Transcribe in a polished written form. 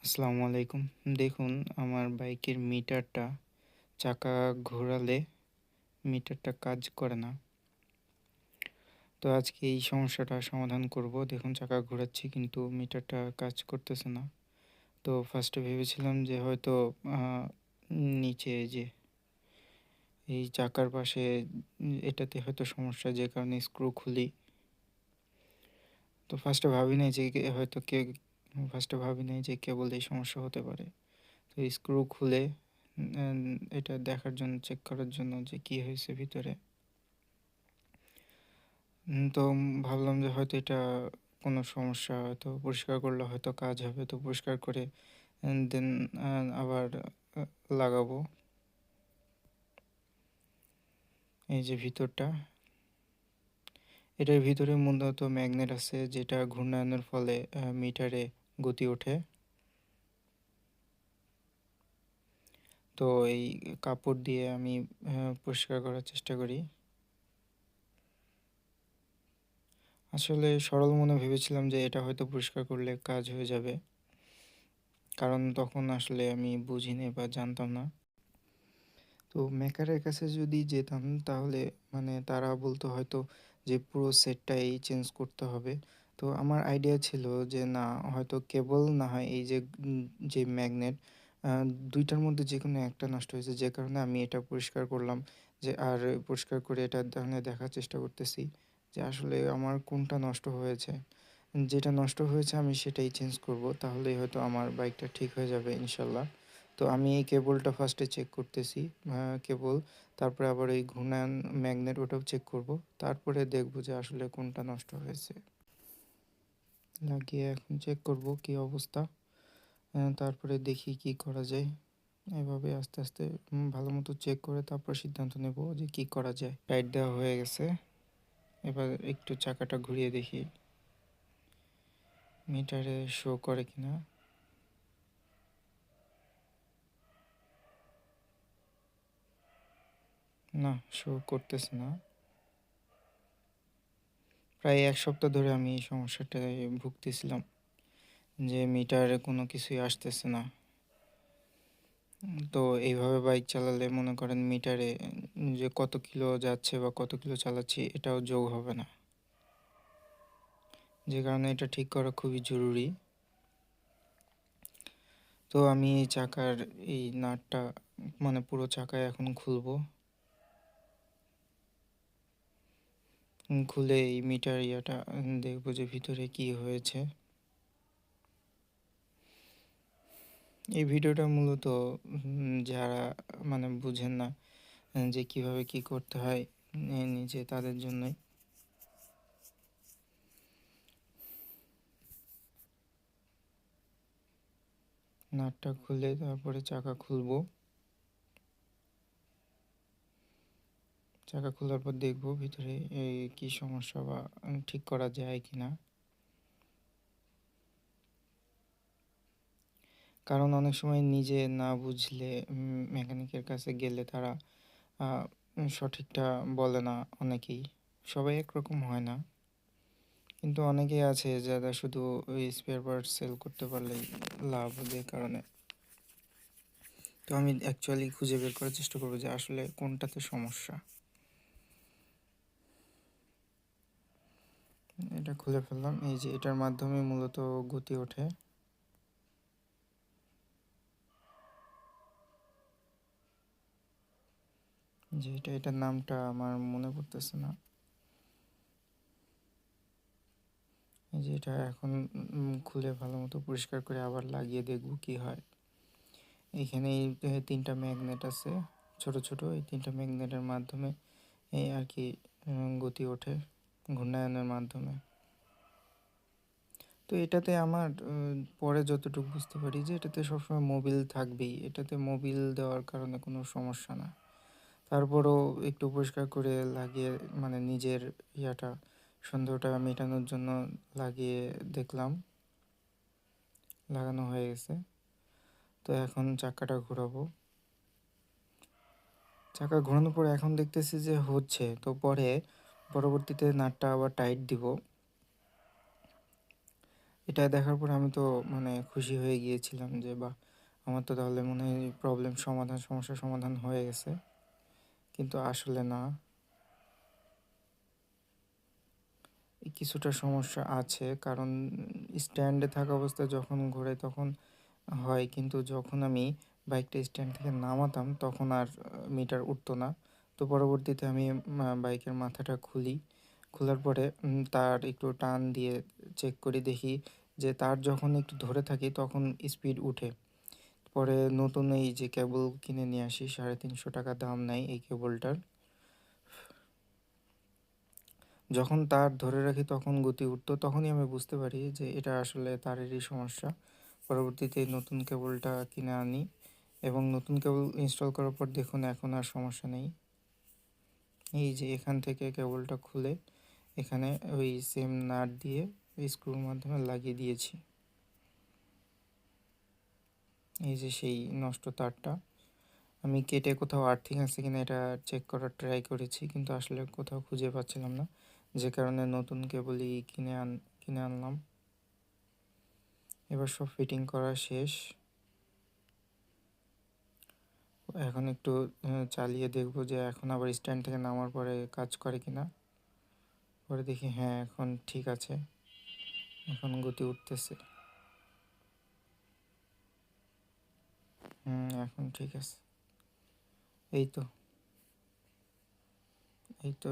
আসসালামু আলাইকুম। দেখুন, আমার বাইকের মিটারটা চাকা ঘোরালে মিটারটা কাজ করে না। তো আজকে এই সমস্যাটা সমাধান করব। দেখুন, চাকা ঘোরাচ্ছি কিন্তু মিটারটা কাজ করতেছে না। তো ফার্স্টে ভেবেছিলাম যে হয়তো আ নিচে যে এই চাকার পাশে এটাতে হয়তো সমস্যা, যে কারণে স্ক্রু খুলি। তো ফার্স্টে ভাবি নাই যে কেবল এই সমস্যা হতে পারে। তো স্ক্রু খুলে এটা দেখার জন্য, চেক করার জন্য যে কি হয়েছে ভিতরে। তো ভাবলাম যে হয়তো এটা কোনো সমস্যা, হয়তো পরিষ্কার করলে হয়তো কাজ হবে। তো পরিষ্কার করে দেন আবার আ লাগাবো। এই যে ভিতরটা, এটার ভিতরে মূলত ম্যাগনেট আছে যেটা ঘূর্ণায়নের ফলে মিটারে গতি ওঠে। তো এই কাপড় দিয়ে আমি পরিষ্কার করার চেষ্টা করি। আসলে সরল মনে ভেবেছিলাম যে এটা হয়তো পরিষ্কার করলে কাজ হয়ে যাবে। কারণ তখন আসলে আমি বুঝিনি বা জানতাম না। তো মেকারের কাছে যদি যেতাম তাহলে মানে তারা বলতো হয়তো যে পুরো সেটটাই চেঞ্জ করতে হবে। তো আমার আইডিয়া ছিল যে না, হয়তো কেবল না হয় এই যে যে ম্যাগনেট, আ ২ টার মধ্যে যেকোনো একটা নষ্ট হয়েছে, যে কারণে আমি এটা পরিষ্কার করলাম। আর পরিষ্কার করে এটা দেখার চেষ্টা করতেছি যে আসলে আমার কোনটা নষ্ট হয়েছে। যেটা নষ্ট হয়েছে আমি সেটাই চেঞ্জ করব। তাহলেই হয়তো আমার বাইকটা ঠিক হয়ে যাবে ইনশাল্লাহ। তো আমি এই কেবলটা ফার্স্টে চেক করতেছি। কেবল, তারপরে আবার এই ঘূর্ণায়ন ম্যাগনেট ওটাও চেক করব। তারপরে দেখব যে আসলে কোনটা নষ্ট হয়েছে। লাগিয়ে এখন চেক করব কি অবস্থা। তারপরে দেখি কি করা যায়। এভাবে আস্তে, আস্তে ভালোমতো চেক করে তারপর সিদ্ধান্ত নেব যে কি করা যায়। টাইট দেওয়া হয়ে গেছে। এবার একটু চাকাটা ঘুরিয়ে দেখি মিটারে শো করে কিনা। না, শো করতেছে না। প্রায় ১ সপ্তাহ ধরে আমি এই সমস্যাটায় ভুগতেছিলাম যে মিটারে কোনো কিছুই আসতেছে না। তো এইভাবে বাইক চালালে মনে করেন মিটারে যে কত কিলো যাচ্ছে বা কত কিলো চালাচ্ছি এটাও যোগ হবে না। যে কারণে এটা ঠিক করা খুবই জরুরি। তো আমি এই চাকার এই নাটটা মানে পুরো চাকায় এখন খুলবো। খুলে এই মিটার ইয়াটা দেখবো যে ভিতরে কি হয়েছে। এই ভিডিওটা মূলত যারা মানে বুঝেন না যে কিভাবে কি করতে হয় নিজে, তাদের জন্যই। নাটটা খুলে তারপরে চাকা খুলবো। চাকা খোলার পর দেখবো ভিতরে কি সমস্যা বা ঠিক করা যায় কিনা। কারণ অনেক সময় নিজে না বুঝলে মেকানিকের কাছে গেলে তারা আ সঠিকটা বলে না অনেকেই। সবাই একরকম হয় না। কিন্তু অনেকেই আছে যারা শুধু ওই স্পেয়ার পার্টস সেল করতে পারলেই লাভ, যে কারণে। তো আমি অ্যাকচুয়ালি খুঁজে বের করার চেষ্টা করব যে আসলে কোনটাতে সমস্যা। এটা খুলে ফেললাম। এই যে এটার মাধ্যমে মূলত গতি ওঠে। যে এটার নামটা আমার মনে পড়তেছে না। এই যে এটা এখন খুলে ভালোমতো পরিষ্কার করে আবার লাগিয়ে দেখব কি হয়। এখানে এই ৩ টা ম্যাগনেট আছে ছোট, ছোট। এই ৩ টা ম্যাগনেটের মাধ্যমে এই আরকি গতি ওঠে ঘূর্ণায়নের মাধ্যমে। তো এটাতে আমার পরে যতটুকু বুঝতে পারি যে এটাতে সবসময় মোবিল থাকবেই। এটাতে মোবিল দেওয়ার কারণে কোনো সমস্যা না। তারপরও একটু পরিষ্কার করে লাগিয়ে মানে নিজের ইয়াটা সন্দেহটা মেটানোর জন্য লাগিয়ে দেখলাম। লাগানো হয়ে গেছে। তো এখন চাক্কাটা ঘোরাবো। চাকা ঘোরানোর পর এখন দেখতেছি যে হচ্ছে। তো পরবর্তীতে নাটটা আবার টাইট দিব। এটা দেখার পরে আমি তো মানে খুশি হয়ে গিয়েছিলাম যে বাহ! আমার তো তাহলে মনে হয় সমস্যার সমাধান হয়ে গেছে। কিন্তু আসলে না, এই কিছুটা সমস্যা আছে। কারণ স্ট্যান্ডে থাকা অবস্থায় যখন ঘোরাই তখন হয়, কিন্তু যখন আমি বাইকটা স্ট্যান্ড থেকে নামাতাম তখন আর মিটার উঠতো না। তো পরবর্তীতে আমি বাইকের মাথাটা খুলি। খোলার পরে তার একটু টান দিয়ে চেক করি, দেখি যে তার যখন একটু ধরে থাকি তখন স্পিড উঠে। পরে নতুন এই যে কেবল কিনে নিয়ে আসি, ৳৩৫০ দাম নেয় এই কেবলটার। যখন তার ধরে রাখি তখন গতি উঠতো, তখনই আমি বুঝতে পারি যে এটা আসলে তারেরই সমস্যা। পরবর্তীতে নতুন কেবলটা কিনে আনি এবং নতুন কেবল ইনস্টল করার পর দেখুন এখন আর সমস্যা নেই। এই যে এখান থেকে কেবলটা খুলে এখানে ওই সেম নাট দিয়ে স্ক্রুর মাধ্যমে লাগিয়ে দিয়েছি। এই যে সেই নষ্ট তারটা আমি কেটে কোথাও আর্থিং আছে কিনা এটা চেক করার ট্রাই করেছি, কিন্তু আসলে কোথাও খুঁজে পাচ্ছিলাম না, যে কারণে নতুন কেবলই কিনে আনলাম। এবার সব ফিটিং করা শেষ। এখন একটু চালিয়ে দেখব যে এখন আবার স্ট্যান্ড থেকে নামার পরে কাজ করে কিনা। পরে দেখি হ্যাঁ, এখন ঠিক আছে, এখন গতি উঠতেছে। এখন ঠিক আছে। এই তো এই তো